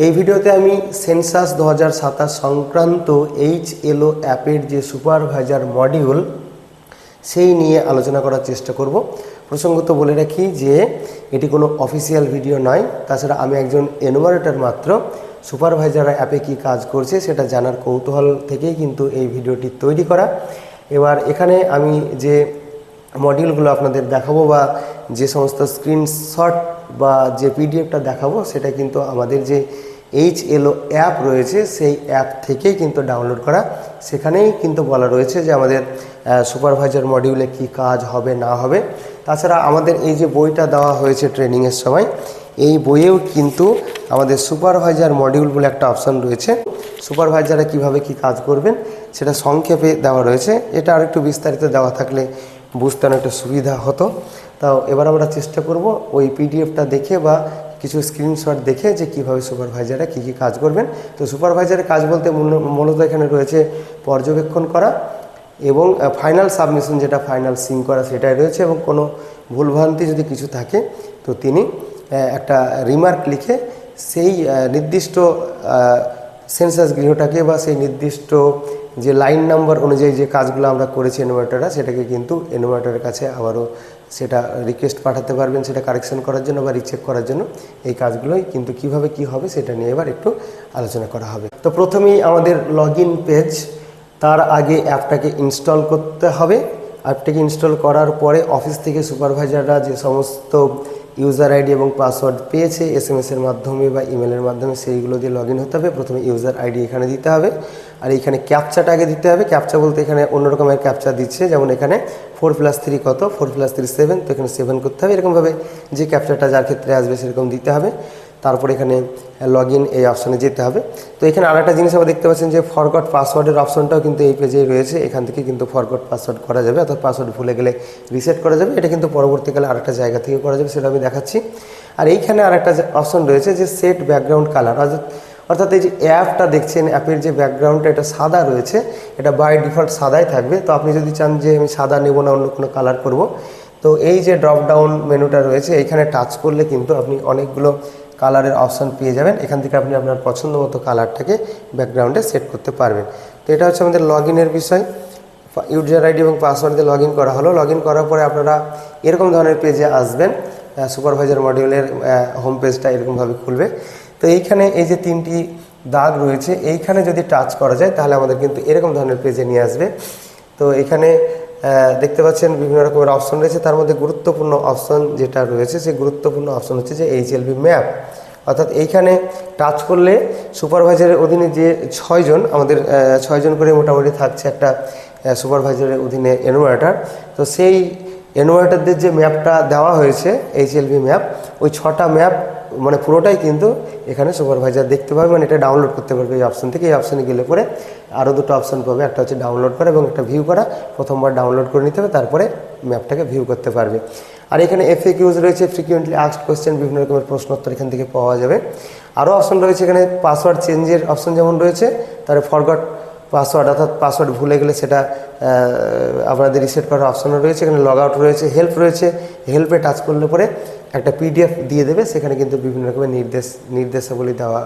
এই ভিডিওতে আমি সেন্সাস 2027 সংক্রান্ত HLO অ্যাপের যে সুপারভাইজার মডিউল সেই নিয়ে আলোচনা করার চেষ্টা করব। প্রসঙ্গত বলে রাখি যে এটি কোনো অফিসিয়াল ভিডিও নয়, তাছাড়া আমি একজন এনুমারেটর মাত্র। সুপারভাইজার অ্যাপে কি কাজ করছে সেটা জানার কৌতূহল থেকেই কিন্তু এই ভিডিওটি তৈরি করা। এবার এখানে আমি যে মডিউলগুলো আপনাদের দেখাবো বা যে সমস্ত স্ক্রিনশট বা যে পিডিএফটা দেখাবো সেটা কিন্তু আমাদের যে HLO অ্যাপ রয়েছে সেই অ্যাপ থেকেই কিন্তু ডাউনলোড করা। সেখানেই কিন্তু বলা রয়েছে যে আমাদের সুপারভাইজার মডিউলে কি কাজ হবে না হবে। তাছাড়া আমাদের এই যে বইটা দেওয়া হয়েছে ট্রেনিংয়ের সময়, এই বইয়েও কিন্তু আমাদের সুপারভাইজার মডিউল বলে একটা অপশান রয়েছে। সুপারভাইজাররা কিভাবে কি কাজ করবেন সেটা সংক্ষেপে দেওয়া রয়েছে। এটা আর একটু বিস্তারিত দেওয়া থাকলে বুঝতে অনেকটা সুবিধা হতো। তাও এবার আমরা চেষ্টা করব ওই পিডিএফটা দেখে বা কিছু স্ক্রিনশট দেখে যে কীভাবে সুপারভাইজাররা কী কী কাজ করবেন। তো সুপারভাইজারের কাজ বলতে মূলত এখানে রয়েছে পর্যবেক্ষণ করা এবং ফাইনাল সাবমিশন, যেটা ফাইনাল সিং করা সেটাই রয়েছে। এবং কোনো ভুলভ্রান্তি যদি কিছু থাকে তো তিনি একটা রিমার্ক লিখে সেই নির্দিষ্ট সেন্সাস গৃহটাকে বা সেই নির্দিষ্ট যে লাইন নাম্বার অনুযায়ী যে কাজগুলো আমরা করেছি এনুমারেটররা, সেটাকে কিন্তু এনুমারেটরের কাছে আবারও সেটা রিকোয়েস্ট পাঠাতে পারবেন সেটা কারেকশন করার জন্য বা রিচেক করার জন্য। এই কাজগুলোই কিন্তু কিভাবে কি হবে সেটা নিয়ে এবার একটু আলোচনা করা হবে। তো প্রথমেই আমাদের লগইন পেজ, তার আগে অ্যাপটাকে ইনস্টল করতে হবে। অ্যাপটাকে ইনস্টল করার পরে অফিস থেকে সুপারভাইজাররা যে সমস্ত ইউজার আইডি এবং পাসওয়ার্ড পেয়েছে SMS-এর মাধ্যমে বা ইমেলের মাধ্যমে, সেইগুলো দিয়ে লগইন হতে হবে। প্রথমে ইউজার আইডি এখানে দিতে হবে, আর এইখানে ক্যাপচাটা আগে দিতে হবে। ক্যাপচা বলতে এখানে অন্য রকমের ক্যাপচা দিচ্ছে, যেমন এখানে 4+3 কত, 4+3 7, তো এখানে 7 করতে হবে। এরকমভাবে যে ক্যাপচাটা যার ক্ষেত্রে আসবে সেরকম দিতে হবে। তারপর এখানে লগইন এই অপশানে যেতে হবে। তো এখানে আরেকটা জিনিস আবার দেখতে পাচ্ছেন যে ফরগট পাসওয়ার্ডের অপশনটাও কিন্তু এই পেজেই রয়েছে। এখান থেকে কিন্তু ফরগট পাসওয়ার্ড করা যাবে, অর্থাৎ পাসওয়ার্ড ভুলে গেলে রিসেট করা যাবে। এটা কিন্তু পরবর্তীকালে আরেকটা জায়গা থেকে করা যাবে, সেটা আমি দেখাচ্ছি। আর এইখানে আরেকটা অপশন রয়েছে যে সেট ব্যাকগ্রাউন্ড কালার, অর্থাৎ এই যে অ্যাপটা দেখছেন, অ্যাপের যে ব্যাকগ্রাউন্ডটা এটা সাদা রয়েছে, এটা বাই ডিফল্ট সাদাই থাকবে। তো আপনি যদি চান যে আমি সাদা নেব না, অন্য কোনো কালার করব, তো এই যে ড্রপ ডাউন মেনুটা রয়েছে এইখানে টাচ করলে কিন্তু আপনি অনেকগুলো কালারের অপশান পেয়ে যাবেন। এখান থেকে আপনি আপনার পছন্দ মতো কালারটাকে ব্যাকগ্রাউন্ডে সেট করতে পারবেন। তো এটা হচ্ছে আমাদের লগইনের বিষয়। ইউজার আইডি এবং পাসওয়ার্ড দিয়ে লগইন করা হলো। লগইন করার পরে আপনারা এরকম ধরনের পেজে আসবেন। সুপারভাইজার মডিউলের হোম পেজটা এরকমভাবে খুলবে। তো এইখানে এই যে 3টি দাগ রয়েছে, এইখানে যদি টাচ করা যায় তাহলে আমাদের কিন্তু এরকম ধরনের পেজে নিয়ে আসবে। তো এখানে দেখতে পাচ্ছেন বিভিন্ন রকমের অপশন রয়েছে। তার মধ্যে গুরুত্বপূর্ণ অপশন যেটা রয়েছে সেই গুরুত্বপূর্ণ অপশন হচ্ছে যে HLB ম্যাপ, অর্থাৎ এইখানে টাচ করলে সুপারভাইজারের অধীনে যে 6 জন, আমাদের 6 জন করে মোটামুটি থাকছে একটা সুপারভাইজারের অধীনে এনুমারেটর। তো সেই এনুমারেটরদের যে ম্যাপটা দেওয়া হয়েছে HLB ম্যাপ, ওই 6টা ম্যাপ মানে পুরোটাই কিন্তু এখানে সুপারভাইজার দেখতে পাবে, মানে এটা ডাউনলোড করতে পারবে এই অপশন থেকে। এই অপশানে গেলে পরে আরও দুটো অপশান পাবে, একটা হচ্ছে ডাউনলোড করা এবং একটা ভিউ করা। প্রথমবার ডাউনলোড করে নিতে হবে, তারপরে ম্যাপটাকে ভিউ করতে পারবে। আর এখানে FAQs রয়েছে, ফ্রিকুয়েন্টলি আস্কড কোয়েশ্চেন, বিভিন্ন রকমের প্রশ্নোত্তর এখান থেকে পাওয়া যাবে। আরও অপশন রয়েছে এখানে পাসওয়ার্ড চেঞ্জের অপশন যেমন রয়েছে, তারপরে ফরগট পাসওয়ার্ড, অর্থাৎ পাসওয়ার্ড ভুলে গেলে সেটা আপনাদের রিসেট করার অপশনও রয়েছে। এখানে লগ আউট রয়েছে, হেল্প রয়েছে। হেল্পে টাচ করলে পরে একটা PDF দিয়ে দেবে, সেখানে কিন্তু বিভিন্ন রকমের নির্দেশাবলী দেওয়া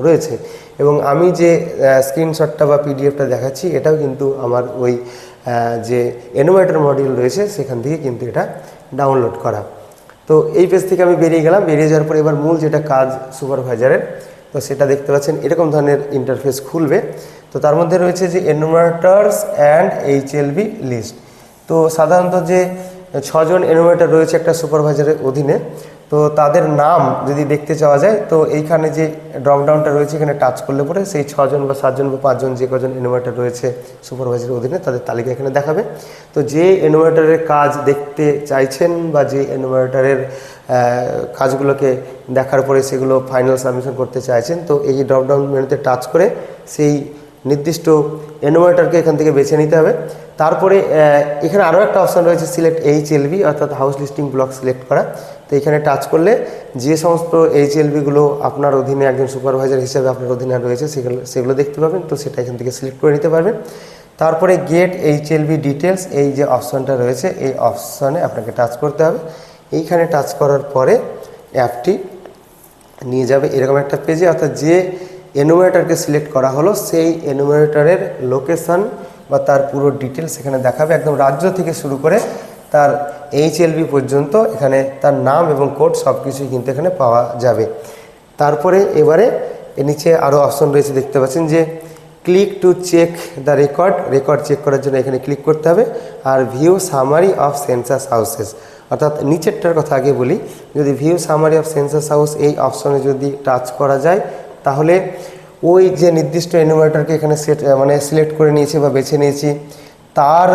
রয়েছে। এবং আমি যে স্ক্রিনশটটা বা PDFটা দেখাচ্ছি এটাও কিন্তু আমার ওই যে এনুমারেটর মডিউল রয়েছে সেখান থেকে কিন্তু এটা ডাউনলোড করা। তো এই পেজ থেকে আমি বেরিয়ে গেলাম। বেরিয়ে যাওয়ার পর এবার মূল যেটা কাজ সুপারভাইজারের, তো সেটা দেখতে পাচ্ছেন এরকম ধরনের ইন্টারফেস খুলবে। তো তার মধ্যে রয়েছে যে এনুমারেটরস অ্যান্ড HLB লিস্ট। তো সাধারণত যে 6 জন এনুমারেটর রয়েছে একটা সুপারভাইজারের অধীনে, তো তাদের নাম যদি দেখতে চাওয়া যায় তো এইখানে যে ড্রপডাউনটা রয়েছে এখানে টাচ করলে পরে সেই 6 জন বা 7 জন বা 5 জন যে কজন এনুমারেটর রয়েছে সুপারভাইজারের অধীনে তাদের তালিকা এখানে দেখাবে। তো যে এনুমারেটরের কাজ দেখতে চাইছেন বা যে এনুমারেটরের কাজগুলোকে দেখার পরে সেগুলো ফাইনাল সাবমিশন করতে চাইছেন, তো এই ড্রপডাউন মেনুতে টাচ করে সেই নির্দিষ্ট এনুমারেটরকে এখান থেকে বেছে নিতে হবে। তারপরে এখানে আরও একটা অপশান রয়েছে সিলেক্ট HLB, অর্থাৎ হাউস লিস্টিং ব্লক সিলেক্ট করা। তো এখানে টাচ করলে যে সমস্ত HLBগুলো আপনার অধীনে একজন সুপারভাইজার হিসেবে আপনার অধীনে রয়েছে সেগুলো দেখতে পাবেন। তো সেটা এখান থেকে সিলেক্ট করে নিতে পারবেন। তারপরে গেট HLB ডিটেলস, এই যে অপশানটা রয়েছে এই অপশানে আপনাকে টাচ করতে হবে। এইখানে টাচ করার পরে অ্যাপটি নিয়ে যাবে এরকম একটা পেজে, অর্থাৎ যে এনুমারেটরকে সিলেক্ট করা হলো সেই এনুমারেটরের লোকেশন বা তার পুরো ডিটেলস এখানে দেখাবে, একদম রাজ্য থেকে শুরু করে তার HLB পর্যন্ত এখানে তার নাম এবং কোড সব কিছুই কিন্তু এখানে পাওয়া যাবে। তারপরে এবারে এর নিচে আরও অপশন রয়েছে, দেখতে পাচ্ছেন যে click to check the record check করার জন্য এখানে ক্লিক করতে হবে। আর view summary of census houses, অর্থাৎ নিচেরটার কথা আগে বলি, যদি view summary of census house এই অপশনে যদি টাচ করা যায় তাহলে ওই যে নির্দিষ্ট এনুমারেটরকে এখানে সিলেক্ট করে নিয়েছি বা বেছে নিয়েছি, তার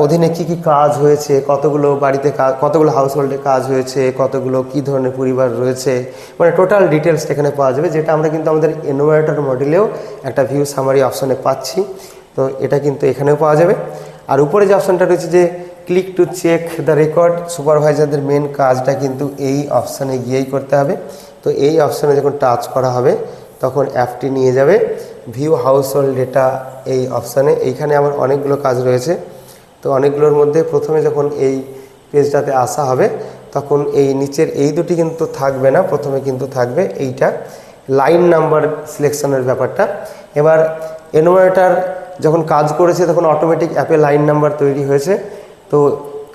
অধীনে কি কি কাজ হয়েছে, কতগুলো বাড়িতে কাজ, কতগুলো হাউসহোল্ডে কাজ হয়েছে, কতগুলো কি ধরনের পরিবার রয়েছে, মানে টোটাল ডিটেলস এখানে পাওয়া যাবে, যেটা আমরা কিন্তু আমাদের এনুমারেটর মডেলেও একটা ভিউ সামারি অপশনে পাচ্ছি। তো এটা কিন্তু এখানেও পাওয়া যাবে। আর উপরে যে অপশনটা রয়েছে যে click to check the record, সুপারভাইজারদের মেন কাজটা কিন্তু এই অপশানে গিয়েই করতে হবে। তো এই অপশানে যখন টাচ করা হবে তখন অ্যাপটি নিয়ে যাবে ভিউ হাউসহোল্ড ডেটা এই অপশানে। এইখানে আমার অনেকগুলো কাজ রয়েছে, তো অনেকগুলোর মধ্যে প্রথমে যখন এই পেজটাতে আসা হবে তখন এই নিচের এই দুটি কিন্তু থাকবে না, প্রথমে কিন্তু থাকবে এইটা লাইন নাম্বার সিলেকশনের ব্যাপারটা। এবার এনুমারেটর যখন কাজ করেছে তখন অটোমেটিক অ্যাপে লাইন নাম্বার তৈরি হয়েছে। তো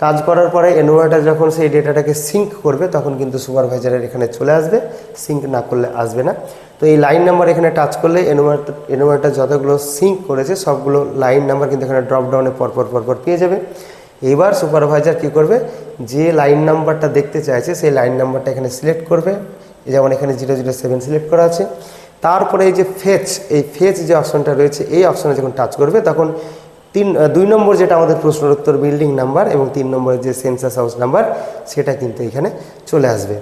কাজ করার পরে এনুমারেটর যখন সেই ডেটাটাকে সিঙ্ক করবে তখন কিন্তু সুপারভাইজারের এখানে চলে আসবে, সিঙ্ক না করলে আসবে না। তো এই লাইন নাম্বার এখানে টাচ করলে এনুমারেটর যতগুলো সিঙ্ক করেছে সবগুলো লাইন নাম্বার কিন্তু এখানে ড্রপ ডাউনে পরপর পেয়ে যাবে। এবার সুপারভাইজার কি করবে, যে লাইন নাম্বারটা দেখতে চাইছে সেই লাইন নাম্বারটা এখানে সিলেক্ট করবে, যেমন এখানে 007 সিলেক্ট করা আছে। তারপরে এই যে ফেচ যে অপশনটা রয়েছে এই অপশনে যখন টাচ করবে তখন 2 নম্বর যেটা আমাদের প্রশ্নের উত্তর বিল্ডিং নাম্বার এবং 3 নম্বরের যে সেন্সাস হাউস নাম্বার সেটা কিন্তু এখানে চলে আসবে।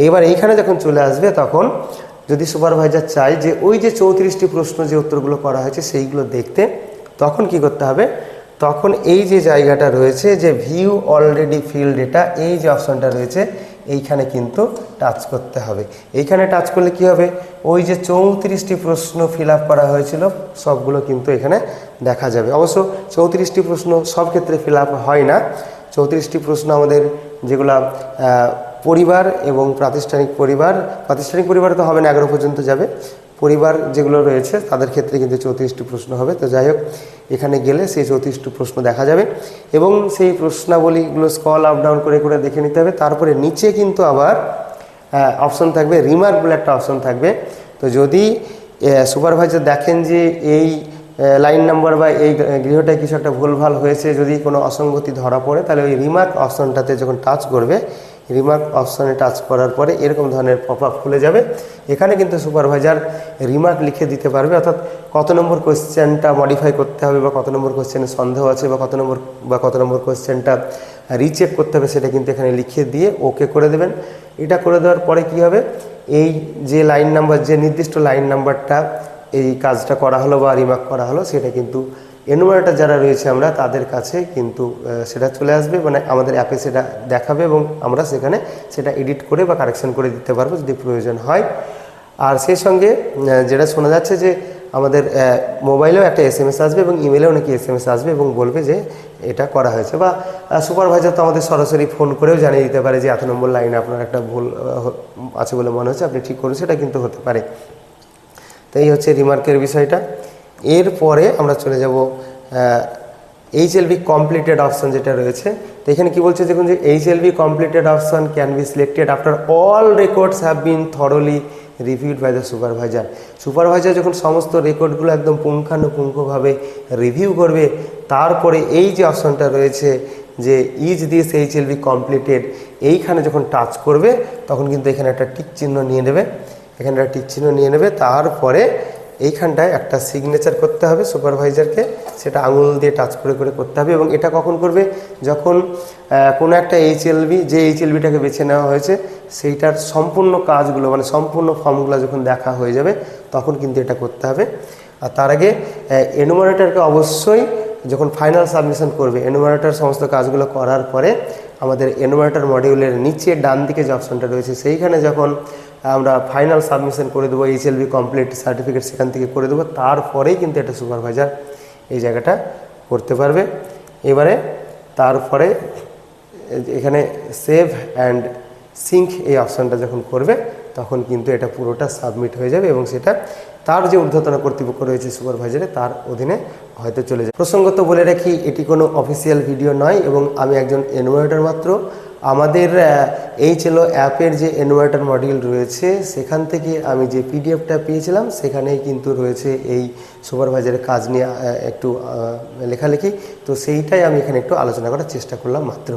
এবার এইখানে যখন চলে আসবে তখন যদি সুপারভাইজার চায় যে ওই যে 34টি প্রশ্ন যে উত্তরগুলো করা হয়েছে সেইগুলো দেখতে, তখন কি করতে হবে, তখন এই যে জায়গাটা রয়েছে যে ভিউ অলরেডি ফিল ডেটা, এই যে অপশনটা রয়েছে এইখানে কিন্তু টাচ করতে হবে। এইখানে টাচ করলে কি হবে, ওই যে 34টি প্রশ্ন ফিল আপ করা হয়েছিল সবগুলো কিন্তু এখানে দেখা যাবে। অবশ্য 34টি প্রশ্ন সব ক্ষেত্রে ফিল আপ হয় না, 34টি প্রশ্ন আমাদের যেগুলা পরিবার এবং প্রাতিষ্ঠানিক পরিবার তো হবে না, 11 পর্যন্ত যাবে, পরিবার যেগুলো রয়েছে তাদের ক্ষেত্রে কিন্তু 34টি প্রশ্ন হবে। তো যাই হোক, এখানে গেলে সেই 34টি প্রশ্ন দেখা যাবে এবং সেই প্রশ্নাবলীগুলো স্ক্রল আপ ডাউন করে করে দেখে নিতে হবে। তারপরে নিচে কিন্তু আবার অপশন থাকবে, রিমার্ক বলে একটা অপশন থাকবে। তো যদি সুপারভাইজার দেখেন যে এই লাইন নাম্বার বা এই গৃহটায় কিছু একটা ভুলভাল হয়েছে, যদি কোনো অসঙ্গতি ধরা পড়ে, তাহলে ওই রিমার্ক অপশনটাতে যখন টাচ করবে, রিমার্ক অপশনে টাচ করার পরে এরকম ধরনের পপ আপ খুলে যাবে। এখানে কিন্তু সুপারভাইজার রিমার্ক লিখে দিতে পারবে, অর্থাৎ কত নম্বর কোয়েশ্চেনটা মডিফাই করতে হবে বা কত নম্বর কোয়েশ্চেনে সন্দেহ আছে বা কত নম্বর কোয়েশ্চেনটা রিচেক করতে হবে সেটা কিন্তু এখানে লিখে দিয়ে ওকে করে দেবেন। এটা করে দেওয়ার পরে কি হবে, এই যে লাইন নাম্বার, যে নির্দিষ্ট লাইন নাম্বারটা এই কাজটা করা হলো বা রিমার্ক করা হলো, সেটা কিন্তু এনুমারেটর যারা রয়েছে আমরা তাদের কাছে কিন্তু সেটা চলে আসবে, মানে আমাদের অ্যাপে সেটা দেখাবে এবং আমরা সেখানে সেটা এডিট করে বা কারেকশন করে দিতে পারবো যদি প্রয়োজন হয়। আর সেই সঙ্গে যেটা শোনা যাচ্ছে যে আমাদের মোবাইলেও একটা SMS আসবে এবং ইমেলেও নাকি SMS আসবে এবং বলবে যে এটা করা হয়েছে, বা সুপারভাইজার তো আমাদের সরাসরি ফোন করেও জানিয়ে দিতে পারে যে এত নম্বর লাইনে আপনার একটা ভুল আছে বলে মনে হচ্ছে, আপনি ঠিক করুন, সেটা কিন্তু হতে পারে। তো এই হচ্ছে রিমার্কের বিষয়টা। এরপরে আমরা চলে যাব HLB কমপ্লিটেড অপশন যেটা রয়েছে। তো এখানে কি বলছে, দেখুন যে HLB completed option can be selected after all records have been thoroughly reviewed by the supervisor. Supervisor যখন সমস্ত রেকর্ডগুলো একদম পুঙ্খানুপুঙ্খভাবে রিভিউ করবে, তারপরে এই যে অপশনটা রয়েছে যে ইজ দিস HLB কমপ্লিটেড, এইখানে যখন টাচ করবে তখন কিন্তু এখানে একটা টিক চিহ্ন নিয়ে নেবে, তারপরে এইখানটায় একটা সিগনেচার করতে হবে সুপারভাইজারকে, সেটা আঙুল দিয়ে টাচ করে করে করতে হবে। এবং এটা কখন করবে, যখন কোনো একটা যে HLBটাকে বেছে নেওয়া হয়েছে সেইটার সম্পূর্ণ কাজগুলো, মানে সম্পূর্ণ ফর্মগুলো যখন দেখা হয়ে যাবে তখন কিন্তু এটা করতে হবে। আর তার আগে এনুমারেটরকে অবশ্যই যখন ফাইনাল সাবমিশন করবে, এনুমারেটর সমস্ত কাজগুলো করার পরে আমাদের এনুমারেটর মডিউলের নিচে ডান দিকে যে অপশনটা রয়েছে সেইখানে যখন আমরা ফাইনাল সাবমিশন করে দেবো, HLB কমপ্লিট সার্টিফিকেট সেখান থেকে করে দেবো, তারপরেই কিন্তু এটা সুপারভাইজার এই জায়গাটা করতে পারবে। এবারে তারপরে এখানে সেভ অ্যান্ড সিঙ্ক এই অপশানটা যখন করবে তখন কিন্তু এটা পুরোটা সাবমিট হয়ে যাবে এবং সেটা তার যে ঊর্ধ্বতন কর্তৃপক্ষ রয়েছে সুপারভাইজারে তার অধীনে হয়তো চলে যায়। প্রসঙ্গত বলে রাখি, এটি কোনো অফিসিয়াল ভিডিও নয় এবং আমি একজন এনুমারেটর মাত্র। আমাদের HLO অ্যাপের যে এনুমারেটর মডিউল রয়েছে সেখান থেকে আমি যে পিডিএফটা পেয়েছিলাম সেখানেই কিন্তু রয়েছে এই সুপারভাইজারের কাজ নিয়ে একটু লেখালেখি, তো সেইটাই আমি এখানে একটু আলোচনা করার চেষ্টা করলাম মাত্র।